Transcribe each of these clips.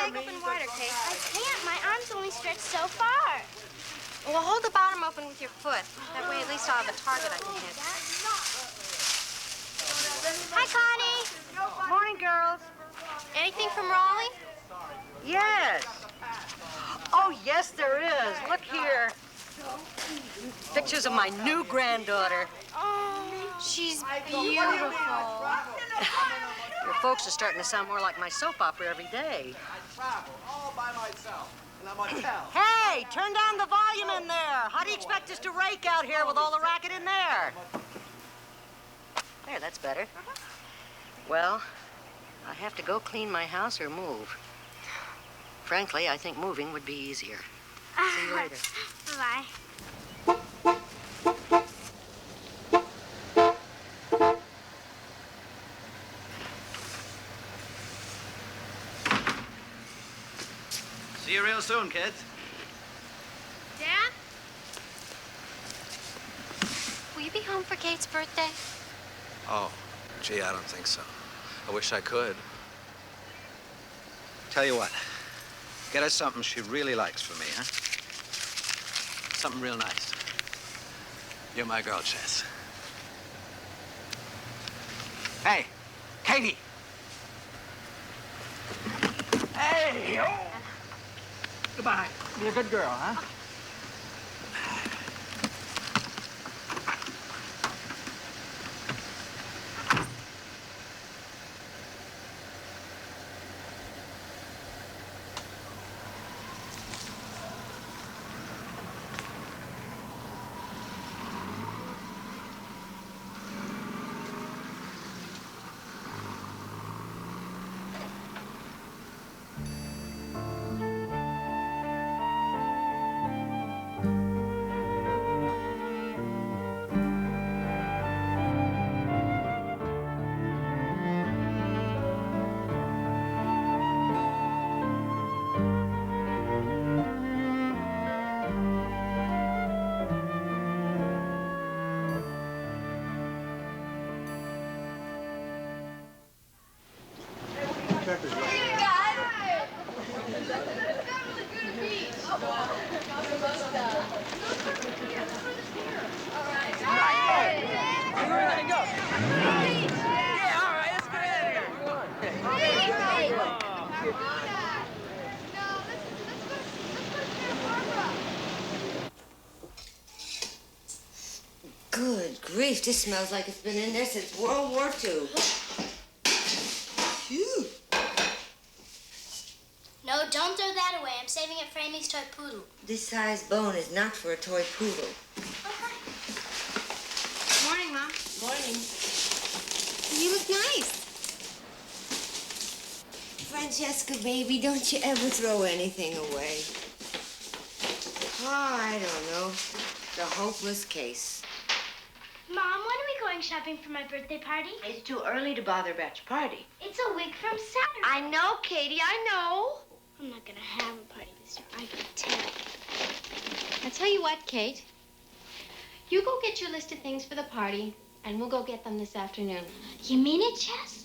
leg open wider, Kate. I can't. My arm's only stretched so far. Well, hold the bottom open with your foot. That way, at least I'll have a target I can hit. Hi, Connie. Morning, girls. Anything from Raleigh? Yes. Oh, yes, there is. Look here. Pictures of my new granddaughter. Oh, she's beautiful. Your folks are starting to sound more like my soap opera every day. I travel all by myself in a motel. Hey, turn down the volume in there. How do you expect us to rake out here with all the racket in there? There, that's better. Well, I have to go clean my house or move. Frankly, I think moving would be easier. See you later. Bye. See you real soon, kids. Dad? Will you be home for Kate's birthday? Oh, gee, I don't think so. I wish I could. Tell you what, get her something she really likes for me, huh? Something real nice. You're my girl, Chess. Hey, Katie. Hey, oh. Goodbye. Be a good girl, huh? Good grief, this smells like it's been in there since World War II. Phew. No, don't throw that away. I'm saving it for Amy's toy poodle. This size bone is not for a toy poodle. Morning, Mom. Morning. You look nice. Francesca, baby, don't you ever throw anything away. Oh, I don't know. It's a hopeless case. Mom, when are we going shopping for my birthday party? It's too early to bother about your party. It's a week from Saturday. I know, Katie, I know. I'm not gonna have a party this year. I can tell. I'll tell you what, Kate. You go get your list of things for the party, and we'll go get them this afternoon. You mean it, Jess?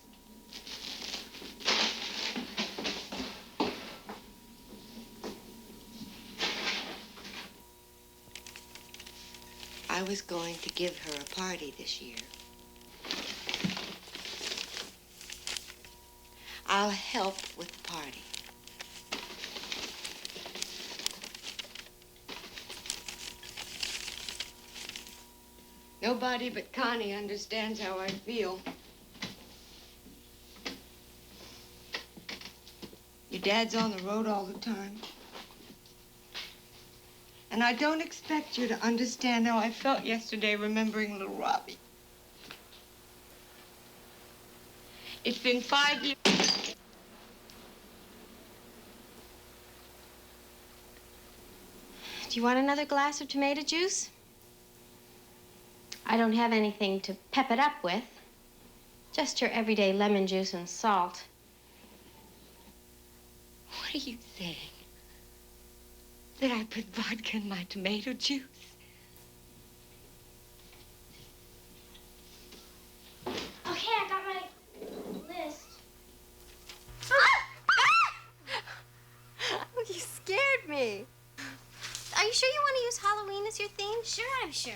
I was going to give her a party this year. I'll help with the party. Nobody but Connie understands how I feel. Your dad's on the road all the time. And I don't expect you to understand how I felt yesterday remembering little Robbie. It's been 5 years. Do you want another glass of tomato juice? I don't have anything to pep it up with. Just your everyday lemon juice and salt. What are you saying? That I put vodka in my tomato juice? Okay, I got my list. Halloween is your theme? Sure, I'm sure.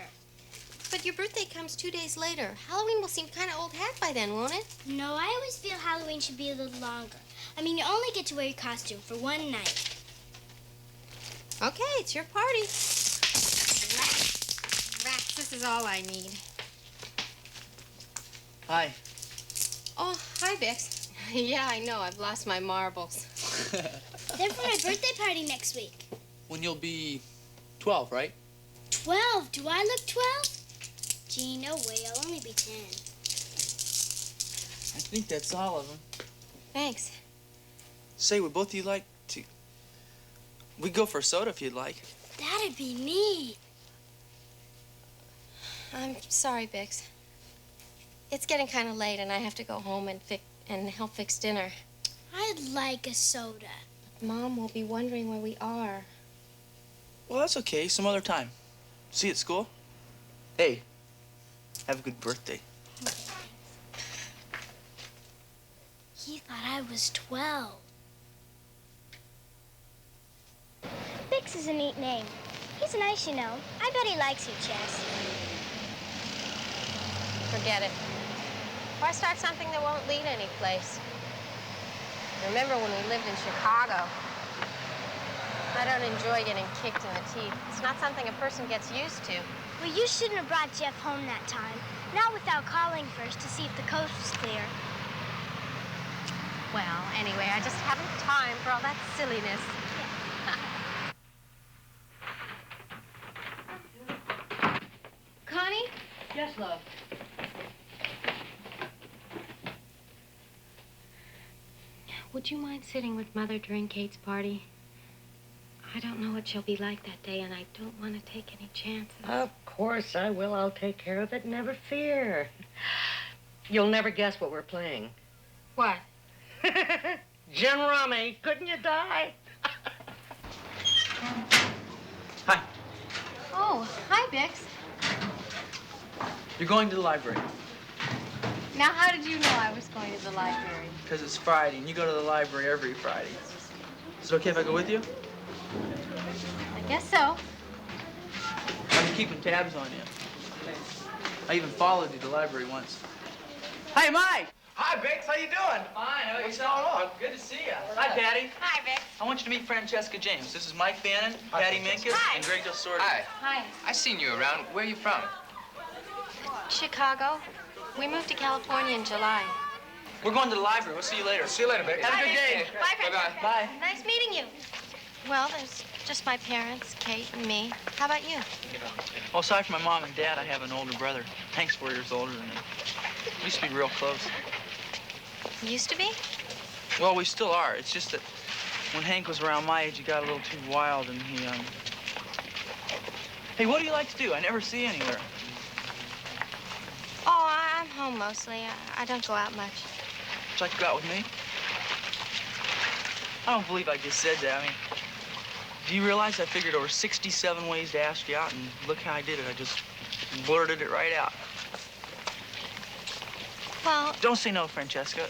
But your birthday comes 2 days later. Halloween will seem kind of old hat by then, won't it? No, I always feel Halloween should be a little longer. I mean, you only get to wear your costume for one night. Okay, it's your party. Rats, this is all I need. Hi. Oh, hi, Bix. Yeah, I know. I've lost my marbles. They're for my birthday party next week. When you'll be 12, right? 12? Do I look 12? Gee, no way. I'll only be 10. I think that's all of them. Thanks. Say, would both of you like to... We'd go for a soda if you'd like. That'd be neat. I'm sorry, Bix. It's getting kind of late, and I have to go home and help fix dinner. I'd like a soda. Mom will be wondering where we are. Well, that's okay. Some other time. See you at school? Hey, have a good birthday. He thought I was 12. Bix is a neat name. He's nice, you know. I bet he likes you, Chess. Forget it. Why start something that won't lead anyplace? Remember when we lived in Chicago? I don't enjoy getting kicked in the teeth. It's not something a person gets used to. Well, you shouldn't have brought Jeff home that time. Not without calling first to see if the coast was clear. Well, anyway, I just haven't time for all that silliness. Connie? Yes, love. Would you mind sitting with Mother during Kate's party? I don't know what she'll be like that day, and I don't want to take any chances. Of course I will. I'll take care of it. Never fear. You'll never guess what we're playing. What? Gin rummy. Couldn't you die? Hi. Oh, hi, Bix. You're going to the library. Now, how did you know I was going to the library? Because it's Friday, and you go to the library every Friday. Is it okay if I go with you? I guess so. I've been keeping tabs on you. I even followed you to the library once. Hey, Mike! Hi, Bix. How you doing? Fine. How What's going on? Good to see you. Hi, Patty. Hi, Bix. I want you to meet Francesca James. This is Mike Bannon, Hi, Patty Francesca. Minkus, Hi. and Greg Del Sordo. Hi. Hi. I seen you around. Where are you from? Chicago. We moved to California in July. We're going to the library. We'll see you later. See you later, Bix. Have a good day. Bye, Bye-bye. Bye. Nice meeting you. Well, there's just my parents, Kate, and me. How about you? Well, aside from my mom and dad, I have an older brother. Hank's 4 years older than me. We used to be real close. Used to be? Well, we still are. It's just that when Hank was around my age, he got a little too wild, and he, Hey, what do you like to do? I never see you anywhere. Oh, I'm home mostly. I don't go out much. Would you like to go out with me? I don't believe I just said that. I mean, do you realize I figured over 67 ways to ask you out, and look how I did it. I just blurted it right out. Well, Don't say no, Francesca.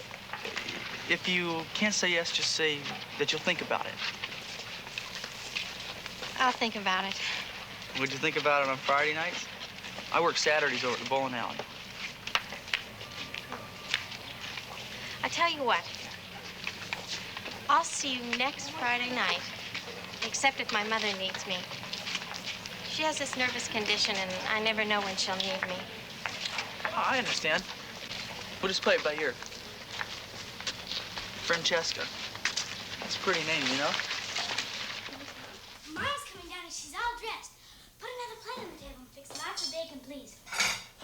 If you can't say yes, just say that you'll think about it. I'll think about it. Would you think about it on Friday nights? I work Saturdays over at the bowling alley. I tell you what. I'll see you next Friday night, except if my mother needs me. She has this nervous condition, and I never know when she'll need me. I understand. We'll just play it by ear. Francesca. That's a pretty name, you know? Mom's coming down and she's all dressed. Put another plate on the table and fix lots of bacon, please.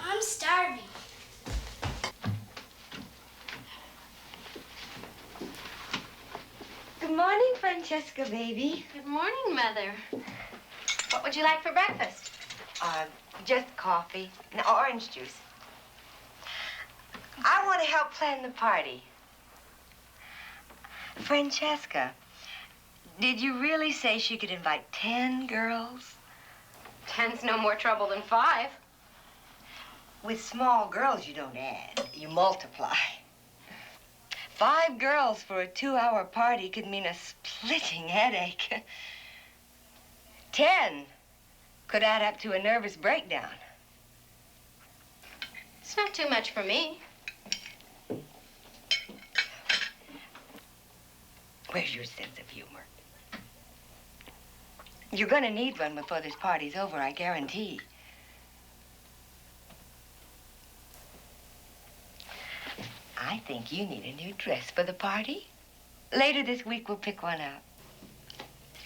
I'm starving. Good morning, Francesca, baby. Good morning, Mother. What would you like for breakfast? Just coffee and orange juice. I want to help plan the party. Francesca, did you really say she could invite 10 girls? 10's no more trouble than 5. With small girls, you don't add, you multiply. 5 girls for a 2-hour party could mean a splitting headache. 10 Could add up to a nervous breakdown. It's not too much for me. Where's your sense of humor? You're gonna need one before this party's over, I guarantee. I think you need a new dress for the party. Later this week, we'll pick one out.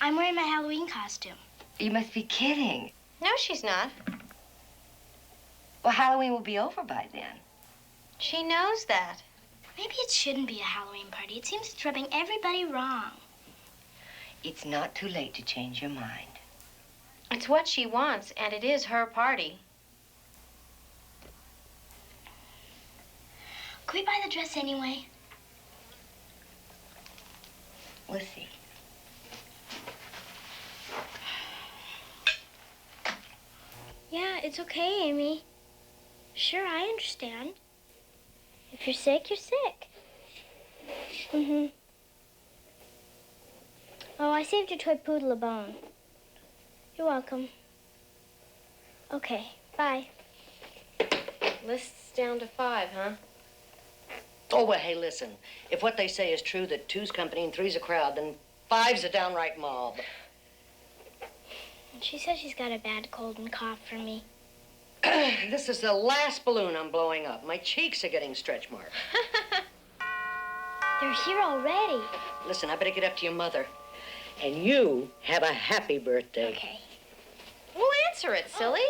I'm wearing my Halloween costume. You must be kidding. No, she's not. Well, Halloween will be over by then. She knows that. Maybe it shouldn't be a Halloween party. It seems it's rubbing everybody wrong. It's not too late to change your mind. It's what she wants, and it is her party. Could we buy the dress anyway? We'll see. Yeah, it's okay, Amy. Sure, I understand. If you're sick, you're sick. Mm-hmm. Oh, I saved your toy poodle a bone. You're welcome. Okay, bye. List's down to 5, huh? Oh, well, hey, listen. If what they say is true, that 2's company and 3's a crowd, then 5's a downright mob. She says she's got a bad cold and cough for me. This is the last balloon I'm blowing up. My cheeks are getting stretch marks. They're here already. Listen, I better get up to your mother. And you have a happy birthday. Okay. We'll answer it, silly.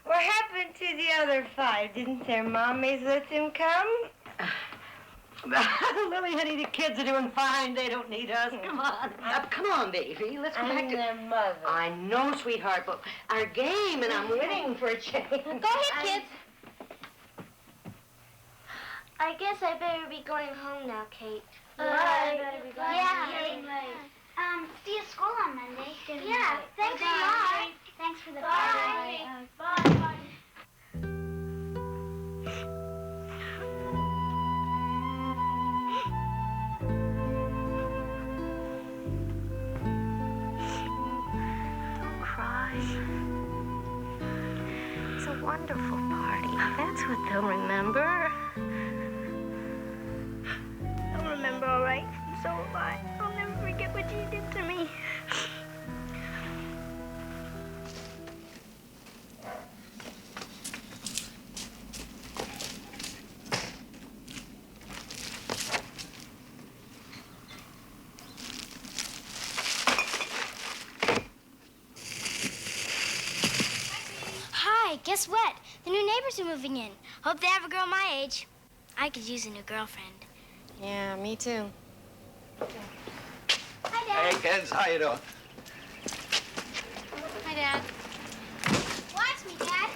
What happened to the other 5? Didn't their mommies let them come? Lily, honey, the kids are doing fine. They don't need us. Come on. Come on, baby. Let's go back to their mother. I know, sweetheart, but our game, and I'm winning for a change. Go ahead, kids. I guess I better be going home now, Kate. Bye. Yeah, Kate. See you at school on Monday. Yeah, thanks a lot. Thanks for the party. Bye. Don't cry. It's a wonderful party. That's what they'll remember. I'll remember, all right. So will I. I'll never forget what you did to me. Hi, guess what? The new neighbors are moving in. Hope they have a girl my age. I could use a new girlfriend. Yeah, me too. Hi, Dad. Hey, kids, how you doing? Hi, Dad. Watch me, Dad.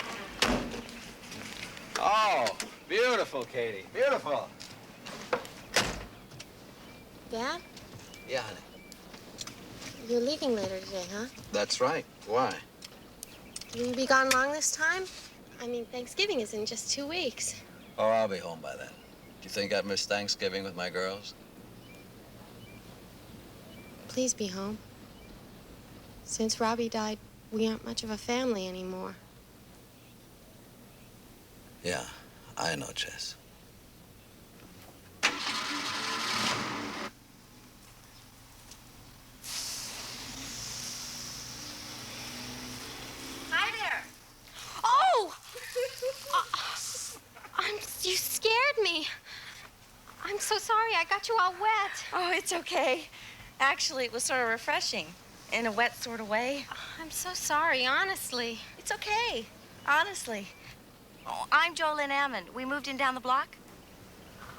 Oh, beautiful, Katie. Beautiful. Dad, Yeah, honey. you're leaving later today, huh? That's right. Why? Will you be gone long this time? I mean, Thanksgiving is in just 2 weeks. Oh, I'll be home by then. Do you think I'd miss Thanksgiving with my girls? Please be home. Since Robbie died, we aren't much of a family anymore. Yeah, I know, Jess. Hi there. Oh! You scared me. I'm so sorry. I got you all wet. Oh, it's okay. Actually, it was sort of refreshing. in a wet sort of way. I'm so sorry, honestly. It's okay, honestly. Oh, I'm Jolynn Ammond. We moved in down the block.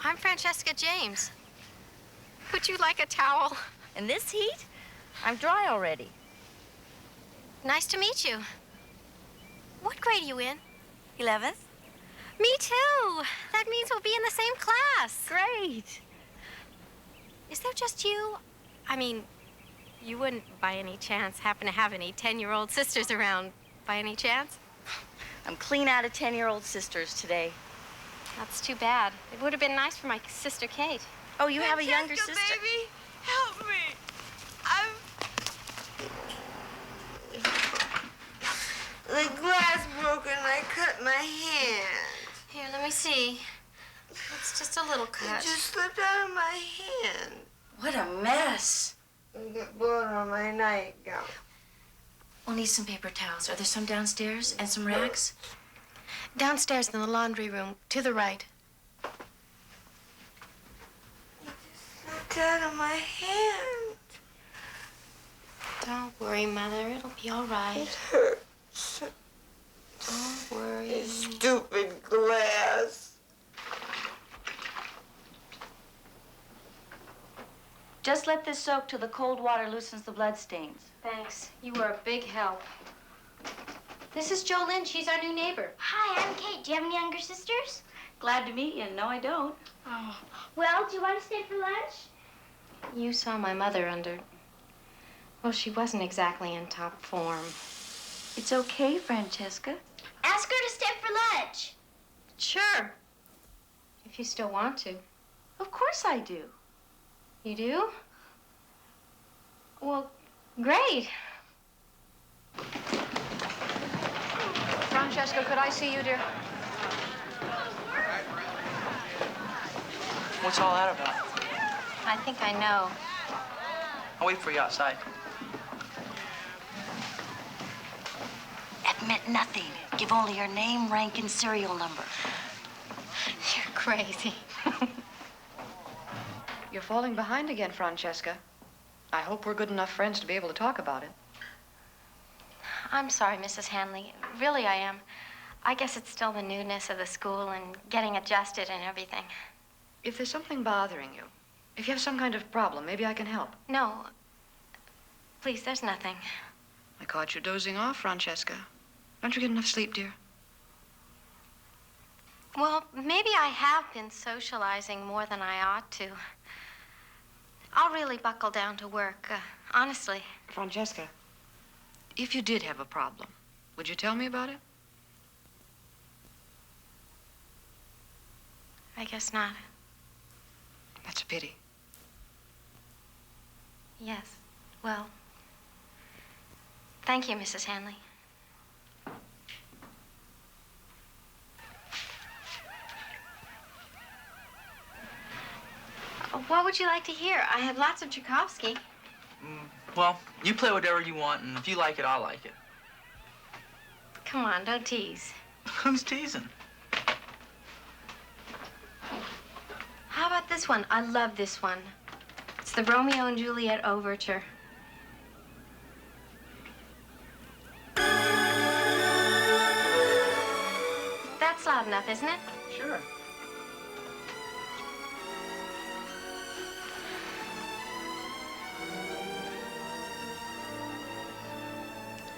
I'm Francesca James. Would you like a towel? In this heat, I'm dry already. Nice to meet you. What grade are you in? 11th? Me too. That means we'll be in the same class. Great. Is there just you? I mean, you wouldn't by any chance happen to have any 10-year-old sisters around by any chance? I'm clean out of 10-year-old sisters today. That's too bad. It would have been nice for my sister Kate. Oh, you have a younger sister? Baby, help me. The glass broke and I cut my hand. Here, let me see. It's just a little It cut. just slipped out of my hand. What a mess. I got blood on my nightgown. We'll need some paper towels. Are there some downstairs? And some rags? Downstairs in the laundry room, to the right. It just slipped out of my hand. Don't worry, Mother. It'll be all right. It hurts. Don't worry. This stupid glass. Just let this soak till the cold water loosens the blood stains. Thanks. You were a big help. This is Jolynn. She's our new neighbor. Hi, I'm Kate. Do you have any younger sisters? Glad to meet you. No, I don't. Oh. Well, do you want to stay for lunch? You saw my mother under... Well, she wasn't exactly in top form. It's okay, Francesca. Ask her to stay for lunch. Sure. If you still want to. Of course I do. You do? Well, great. Francesca, could I see you, dear? What's all that about? I think I know. I'll wait for you outside. Admit nothing. Give only your name, rank, and serial number. You're crazy. You're falling behind again, Francesca. I hope we're good enough friends to be able to talk about it. I'm sorry, Mrs. Hanley. Really, I am. I guess it's still the newness of the school and getting adjusted and everything. If there's something bothering you, if you have some kind of problem, maybe I can help. No. Please, there's nothing. I caught you dozing off, Francesca. Don't you get enough sleep, dear? Well, maybe I have been socializing more than I ought to. I'll really buckle down to work, honestly. Francesca, if you did have a problem, would you tell me about it? I guess not. That's a pity. Yes. Well, thank you, Mrs. Hanley. What would you like to hear? I have lots of Tchaikovsky. Well, you play whatever you want, and if you like it, I'll like it. Come on, don't tease. Who's teasing? How about this one? I love this one. It's the Romeo and Juliet Overture. That's loud enough, isn't it? Sure.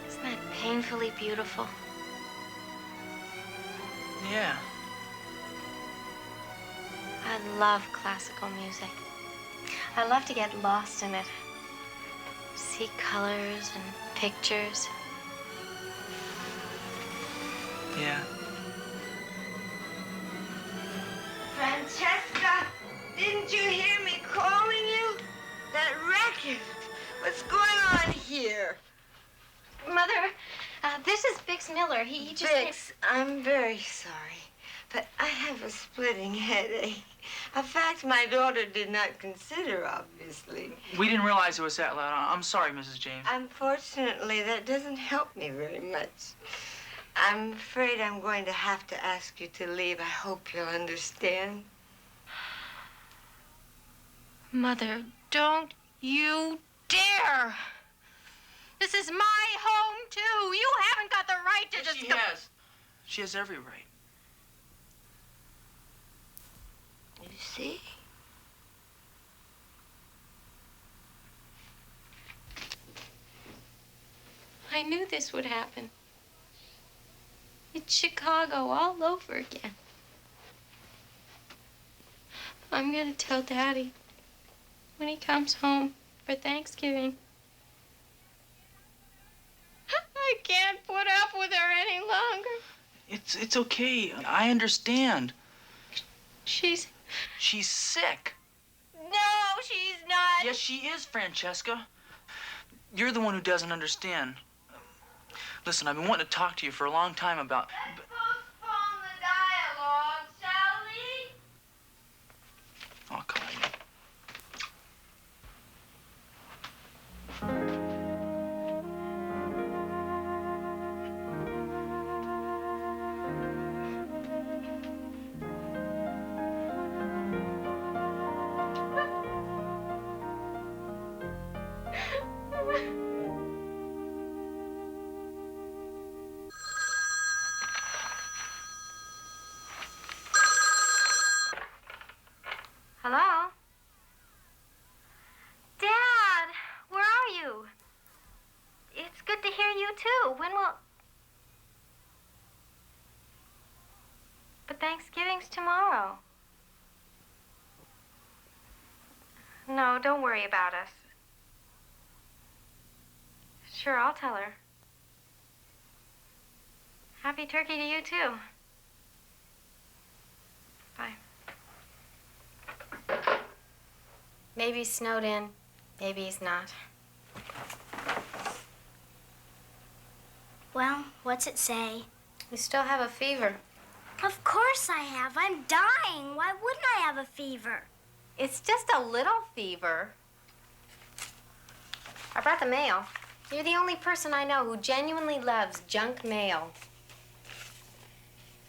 Isn't that painfully beautiful? Yeah. I love classical music. I love to get lost in it. See colors and pictures. Yeah. Francesca, didn't you hear me calling you? That racket. What's going on here? Mother, this is Bix Miller. He just... Bix, I'm very sorry, but I have a splitting headache. A fact my daughter did not consider, obviously. We didn't realize it was that loud. I'm sorry, Mrs. James. Unfortunately, that doesn't help me very much. I'm afraid I'm going to have to ask you to leave. I hope you'll understand. Mother, don't you dare! This is my home, too. You haven't got the right to just... She has. She has every right. You see? I knew this would happen. It's Chicago all over again. I'm gonna tell Daddy when he comes home for Thanksgiving. I can't put up with her any longer. It's okay. I understand. She's sick. No, she's not. Yes, she is, Francesca. You're the one who doesn't understand. Listen, I've been wanting to talk to you for a long time about... Let's postpone the dialogue, shall we? I'll call you. Hello? Dad, where are you? It's good to hear you, too. When will... But Thanksgiving's tomorrow. No, don't worry about us. Sure, I'll tell her. Happy turkey to you, too. Bye. Maybe he's snowed in. Maybe he's not. Well, what's it say? You still have a fever. Of course I have. I'm dying. Why wouldn't I have a fever? It's just a little fever. I brought the mail. You're the only person I know who genuinely loves junk mail.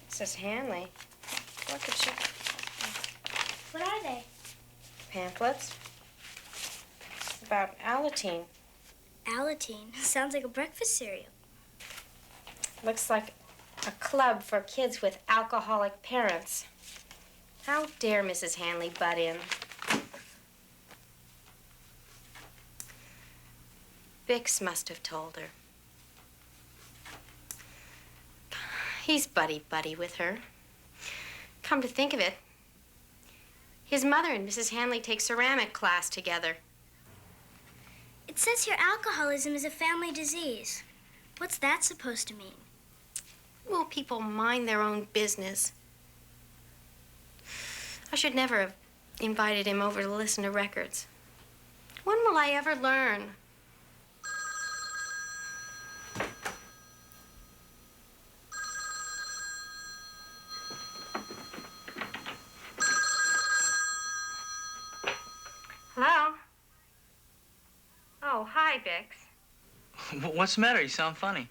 Mrs. Hanley. What could she... What are they? Pamphlets. About Alateen. Alateen. Sounds like a breakfast cereal. Looks like a club for kids with alcoholic parents. How dare Mrs. Hanley butt in? Bix must have told her. He's buddy-buddy with her. Come to think of it, his mother and Mrs. Hanley take ceramic class together. It says here alcoholism is a family disease. What's that supposed to mean? Will people mind their own business? I should never have invited him over to listen to records. When will I ever learn? Hello? Oh, hi, Bix. What's the matter? You sound funny.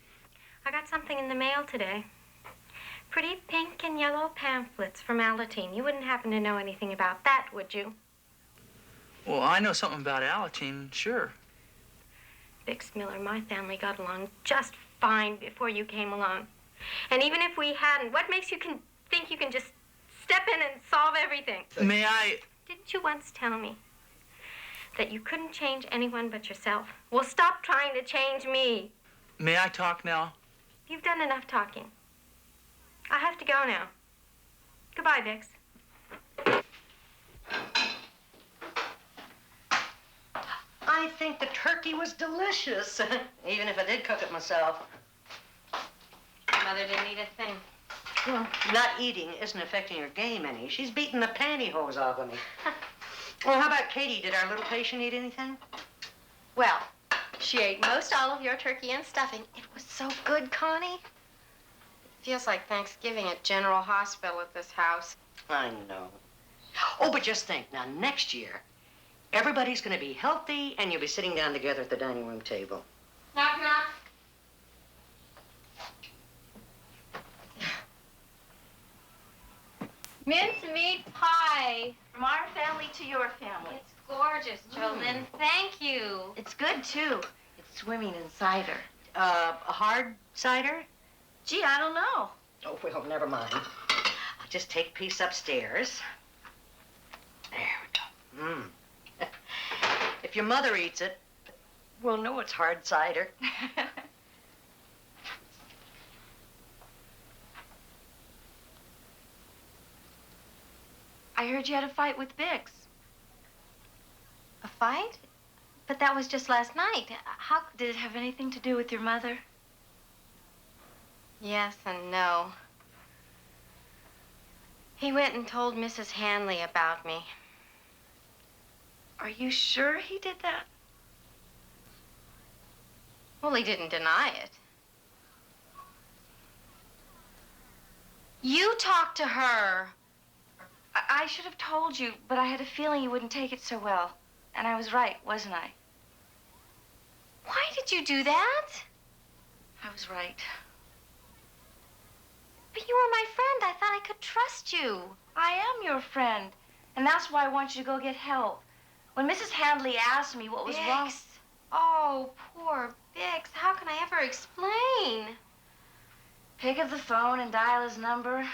I got something in the mail today. Pretty pink and yellow pamphlets from Alateen. You wouldn't happen to know anything about that, would you? Well, I know something about Alateen, sure. Bix Miller, my family got along just fine before you came along. And even if we hadn't, what makes you think you can just step in and solve everything? May I... Didn't you once tell me that you couldn't change anyone but yourself? Well, stop trying to change me. May I talk now? You've done enough talking. I have to go now. Goodbye, Bix. I think the turkey was delicious, even if I did cook it myself. Mother didn't eat a thing. Well, not eating isn't affecting her game any. She's beating the pantyhose off of me. Well, how about Katie? Did our little patient eat anything? Well, she ate most all of your turkey and stuffing. It was so good, Connie. It feels like Thanksgiving at General Hospital at this house. I know. Oh, but just think, now next year, everybody's going to be healthy and you'll be sitting down together at the dining room table. Knock, knock. Mincemeat pie. From our family to your family. It's gorgeous, Jolyn. Thank you. It's good, too. It's swimming in cider. A hard cider? Gee, I don't know. Oh, well, never mind. I'll just take a piece upstairs. There we go. If your mother eats it, we'll know it's hard cider. I heard you had a fight with Bix. A fight? But that was just last night. How... Did it have anything to do with your mother? Yes and no. He went and told Mrs. Hanley about me. Are you sure he did that? Well, he didn't deny it. You talked to her. I should have told you, but I had a feeling you wouldn't take it so well. And I was right, wasn't I? Why did you do that? I was right. But you were my friend. I thought I could trust you. I am your friend, and that's why I want you to go get help. When Mrs. Handley asked me what was wrong... Bix. Oh, poor Bix. How can I ever explain? Pick up the phone and dial his number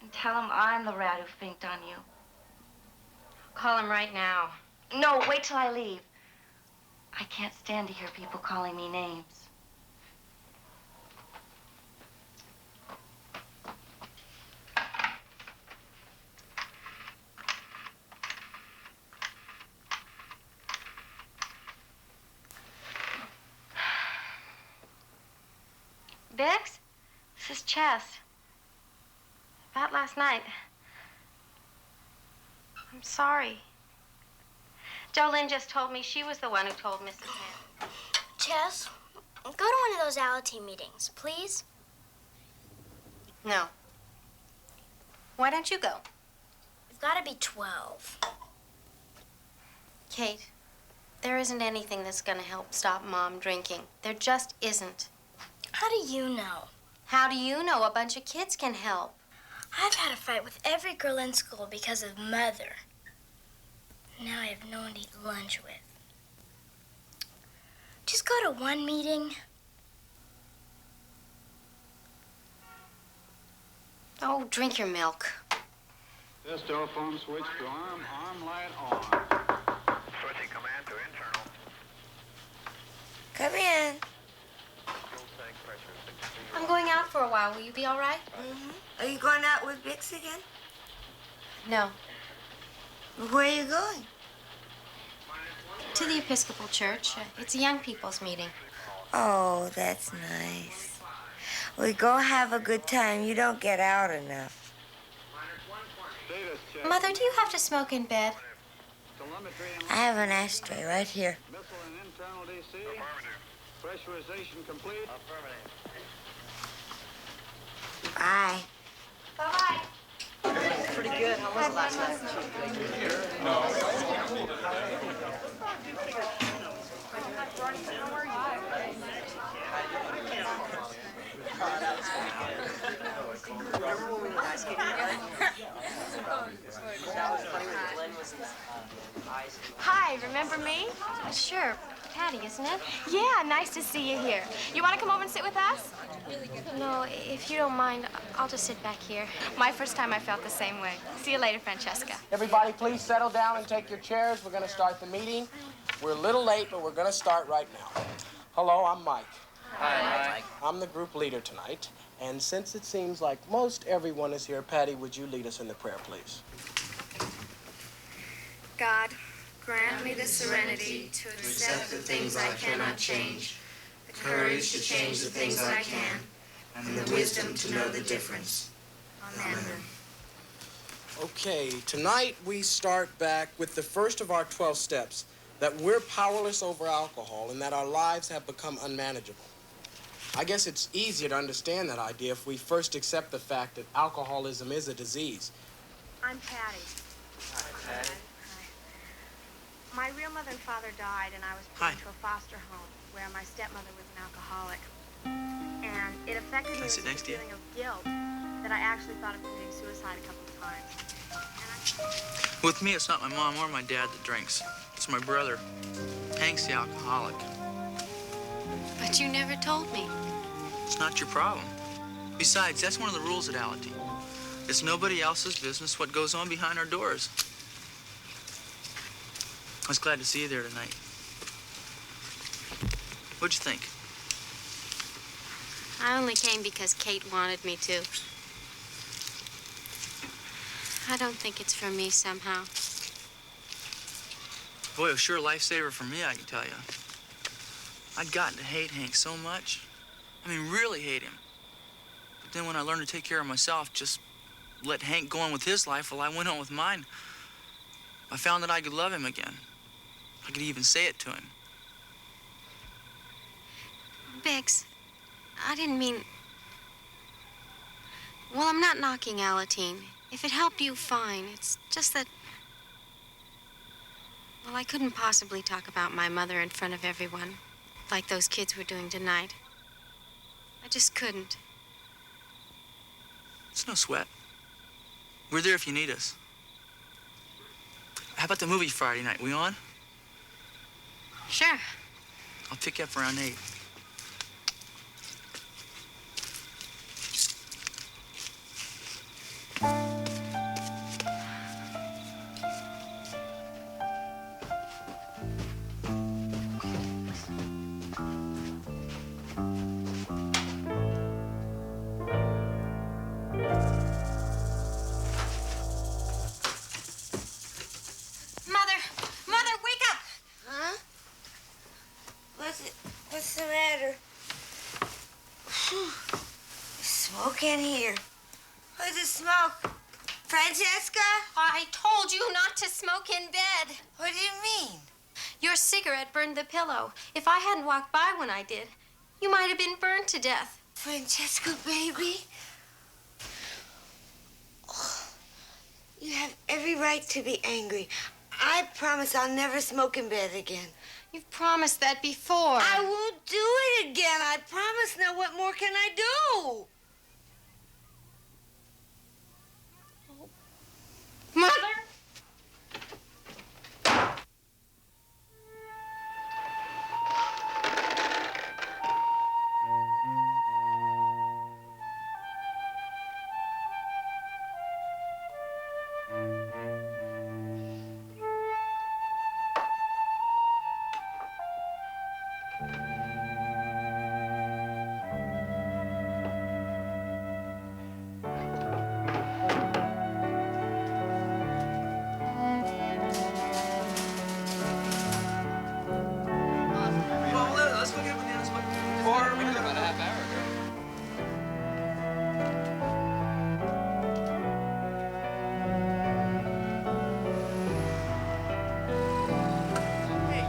and tell him I'm the rat who finked on you. Call him right now. No, wait till I leave. I can't stand to hear people calling me names. Bix, this is Chess. About last night. I'm sorry. Jolene just told me she was the one who told Mrs. Hanley. Chess, go to one of those Alateen meetings, please. No. Why don't you go? We've got to be 12. Kate, there isn't anything that's going to help stop Mom drinking. There just isn't. How do you know? How do you know a bunch of kids can help? I've had a fight with every girl in school because of Mother. Now I have no one to eat lunch with. Just go to one meeting. Oh, drink your milk. Test telephone switch to arm light on. Switching command to internal. Come in. I'm going out for a while. Will you be all right? Mm-hmm. Are you going out with Bix again? No. Where are you going? To the Episcopal Church. It's a young people's meeting. Oh, that's nice. We go have a good time. You don't get out enough. Mother, do you have to smoke in bed? I have an ashtray right here. Missile and internal DC. Pressurization complete. Bye. Bye-bye. Pretty good. How was it last night? Hi, remember me? Sure. Patty, isn't it? Yeah, nice to see you here. You want to come over and sit with us? No, if you don't mind, I'll just sit back here. My first time I felt the same way. See you later, Francesca. Everybody, please settle down and take your chairs. We're going to start the meeting. We're a little late, but we're going to start right now. Hello, I'm Mike. Hi, Mike. I'm the group leader tonight. And since it seems like most everyone is here, Patty, would you lead us in the prayer, please? God, grant me the serenity to accept the things I cannot change, the courage to change the things I can, and the wisdom to know the difference. Amen. Okay, tonight we start back with the first of our 12 steps, that we're powerless over alcohol and that our lives have become unmanageable. I guess it's easier to understand that idea if we first accept the fact that alcoholism is a disease. I'm Patty. Hi, Patty. My real mother and father died, and I was put into a foster home where my stepmother was an alcoholic. And it affected me with a feeling of guilt that I actually thought of committing suicide a couple of times. With me, it's not my mom or my dad that drinks. It's my brother. Hank's the alcoholic. But you never told me. It's not your problem. Besides, that's one of the rules at Alateen. It's nobody else's business what goes on behind our doors. I was glad to see you there tonight. What'd you think? I only came because Kate wanted me to. I don't think it's for me somehow. Boy, it was sure a lifesaver for me, I can tell you. I'd gotten to hate Hank so much. I mean, really hate him. But then when I learned to take care of myself, just let Hank go on with his life while I went on with mine, I found that I could love him again. I could even say it to him. Biggs, I didn't mean... Well, I'm not knocking Alateen. If it helped you, fine. It's just that... Well, I couldn't possibly talk about my mother in front of everyone, like those kids were doing tonight. I just couldn't. It's no sweat. We're there if you need us. How about the movie Friday night? We on? Sure. I'll pick you up around 8. Mother, wake up! Huh? What's the matter? Smoke in here. Where's the smoke? Francesca? I told you not to smoke in bed. What do you mean? Your cigarette burned the pillow. If I hadn't walked by when I did, you might have been burned to death. Francesca, baby. Oh, you have every right to be angry. I promise I'll never smoke in bed again. You've promised that before. I won't do it again. I promise. Now, what more can I do? Mother!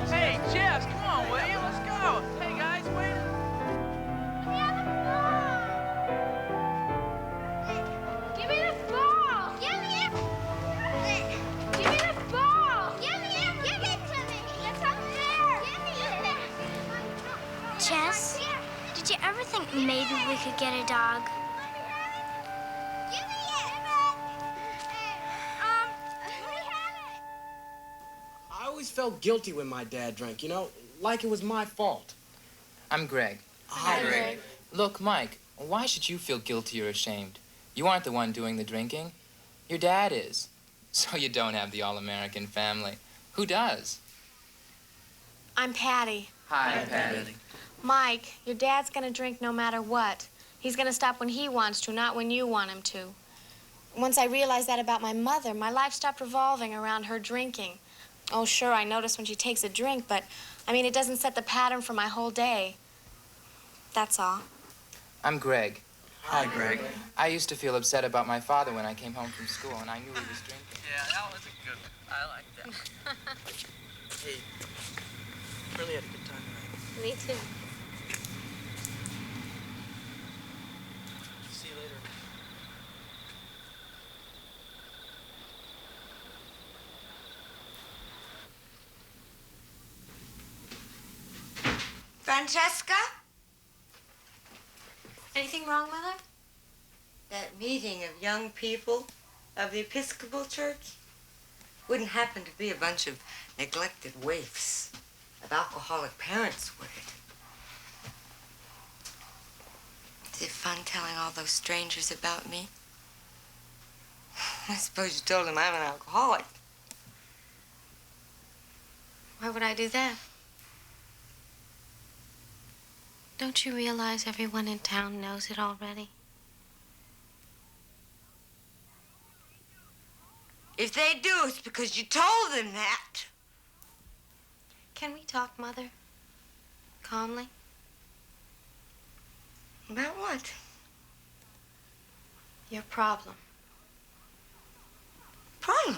Hey, Jess, come on, will you? Let's go. Hey, guys, wait. Give me the ball! Give me it! Give me the ball! Give me it! Give it to me! It's up there! Give me it! Jess, did you ever think maybe we could get a dog? Give me it! I always felt guilty when my dad drank, you know, like it was my fault. I'm Greg. Hi, Greg. Look, Mike, why should you feel guilty or ashamed? You aren't the one doing the drinking. Your dad is. So you don't have the all-American family. Who does? I'm Patty. Hi, Patty. Mike, your dad's gonna drink no matter what. He's gonna stop when he wants to, not when you want him to. Once I realized that about my mother, my life stopped revolving around her drinking. Oh, sure, I notice when she takes a drink, but, I mean, it doesn't set the pattern for my whole day. That's all. I'm Greg. Hi, Greg. I used to feel upset about my father when I came home from school, and I knew he was drinking. Yeah, that was a good one. I like that. Hey, really had a good time tonight. Me too. See you later. Francesca? Anything wrong, Mother? That meeting of young people of the Episcopal Church wouldn't happen to be a bunch of neglected waifs of alcoholic parents, would it? Is it fun telling all those strangers about me? I suppose you told them I'm an alcoholic. Why would I do that? Don't you realize everyone in town knows it already? If they do, it's because you told them that. Can we talk, Mother? Calmly? About what? Your problem. Problem?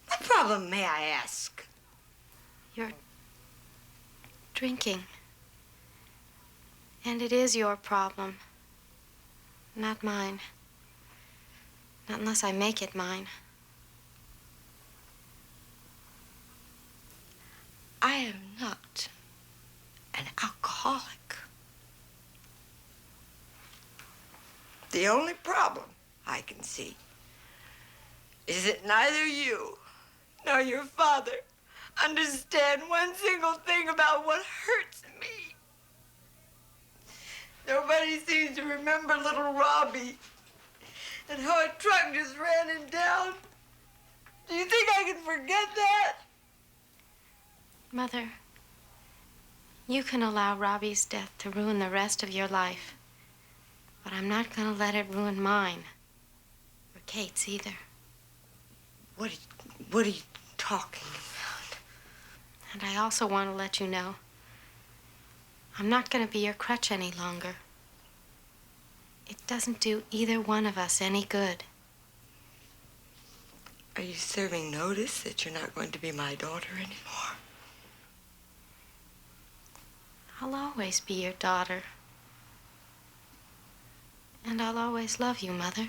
What problem, may I ask? You're drinking. And it is your problem. Not mine. Not unless I make it mine. I am not an alcoholic. The only problem I can see is that neither you nor your father understand one single thing about what hurts me. Nobody seems to remember little Robbie and how a truck just ran him down. Do you think I can forget that? Mother, you can allow Robbie's death to ruin the rest of your life. But I'm not going to let it ruin mine. Or Kate's either. What are you talking about? And I also want to let you know I'm not going to be your crutch any longer. It doesn't do either one of us any good. Are you serving notice that you're not going to be my daughter anymore? I'll always be your daughter. And I'll always love you, Mother.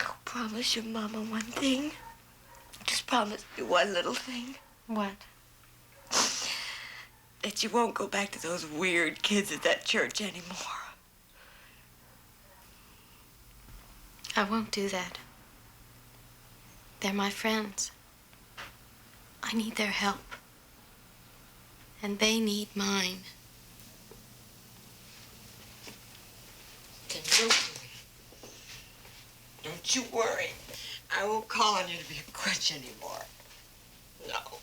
I'll promise your mama one thing. Just promise me one little thing. What? That you won't go back to those weird kids at that church anymore. I won't do that. They're my friends. I need their help. And they need mine. Then don't worry. Don't you worry. I won't call on you to be a crutch anymore. No.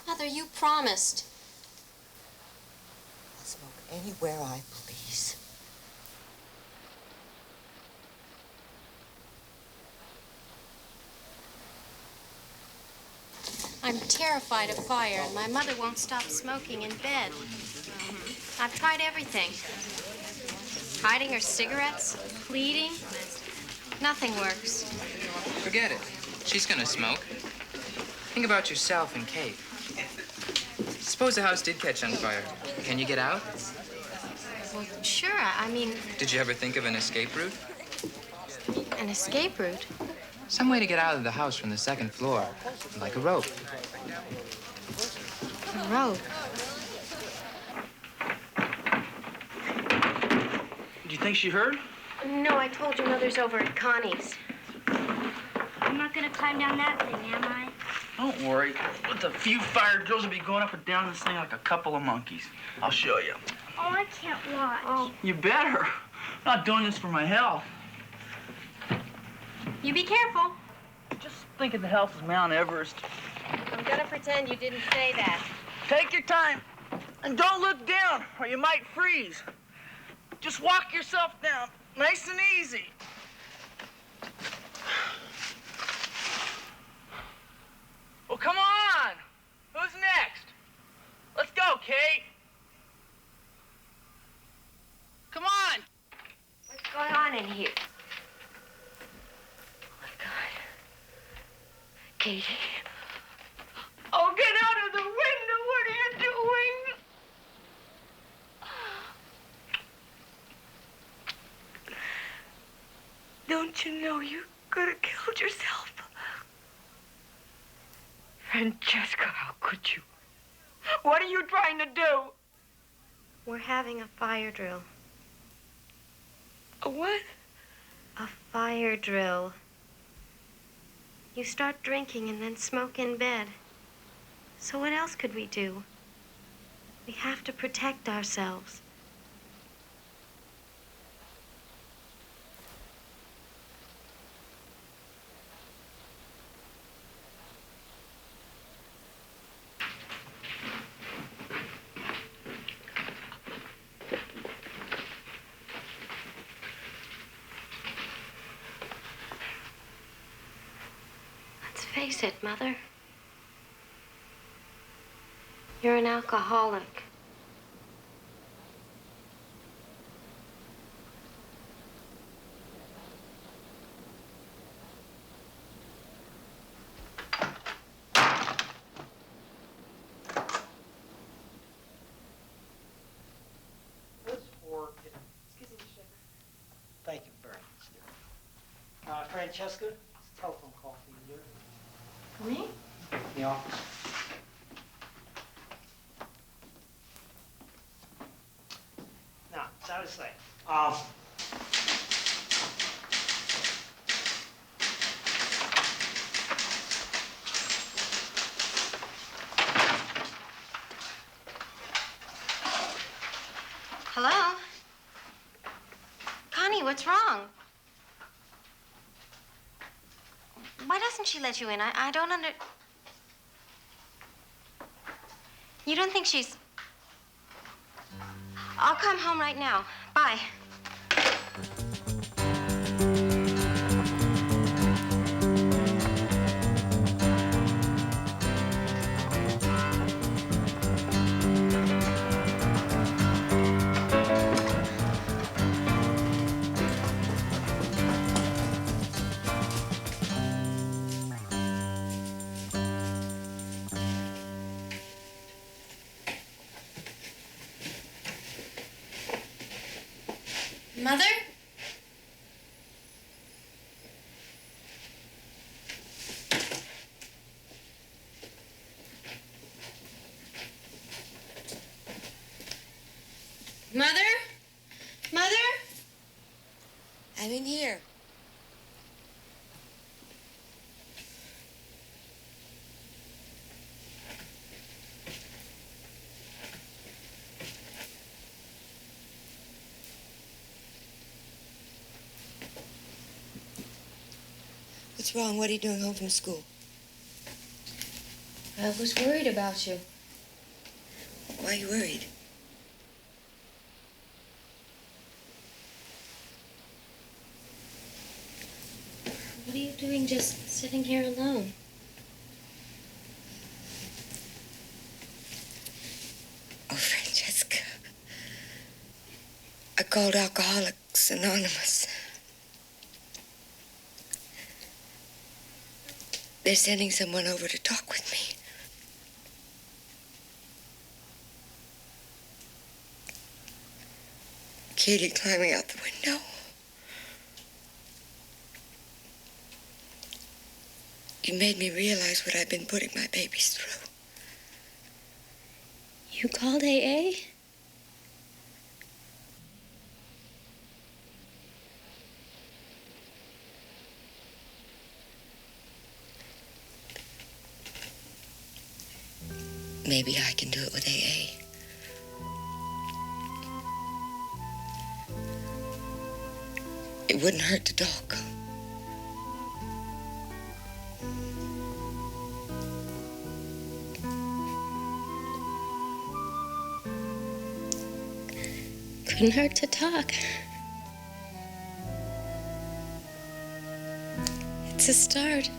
Mother, you promised. I'll smoke anywhere I please. I'm terrified of fire, and my mother won't stop smoking in bed. I've tried everything. Hiding her cigarettes, pleading. Nothing works. Forget it. She's gonna smoke. Think about yourself and Kate. Suppose the house did catch on fire. Can you get out? Well, sure, I mean... Did you ever think of an escape route? An escape route? Some way to get out of the house from the second floor. Like a rope. A rope? Do you think she heard? No, I told you Mother's over at Connie's. I'm not gonna climb down that thing, am I? Don't worry. With a few fire drills, will be going up and down this thing like a couple of monkeys. I'll show you. Oh, I can't watch. Oh. You better. I'm not doing this for my health. You be careful. Just think of the house as Mount Everest. I'm gonna pretend you didn't say that. Take your time. And don't look down, or you might freeze. Just walk yourself down, nice and easy. Well, come on. Who's next? Let's go, Kate. Come on. What's going on in here? Oh, my God. Katie. Oh, get out of the window. What are you doing? Don't you know you could have killed yourself? Francesca, how could you? What are you trying to do? We're having a fire drill. A what? A fire drill. You start drinking and then smoke in bed. So what else could we do? We have to protect ourselves. Let's face it, Mother. You're an alcoholic. Thank you very much, dear. Francesca, it's a telephone call for you, dear. For me? In the office. Now, as I was saying, Hello? Connie, what's wrong? Why doesn't she let you in? I don't You don't think she's... I'll come home right now. Bye. Mother? Mother? Mother? I'm in here. What's wrong? What are you doing home from school? I was worried about you. Why are you worried? What are you doing just sitting here alone? Oh, Francesca. I called Alcoholics Anonymous. They're sending someone over to talk with me. Katie climbing out the window. You made me realize what I've been putting my babies through. You called AA? Maybe I can do it with AA. It wouldn't hurt to talk. Couldn't hurt to talk. It's a start.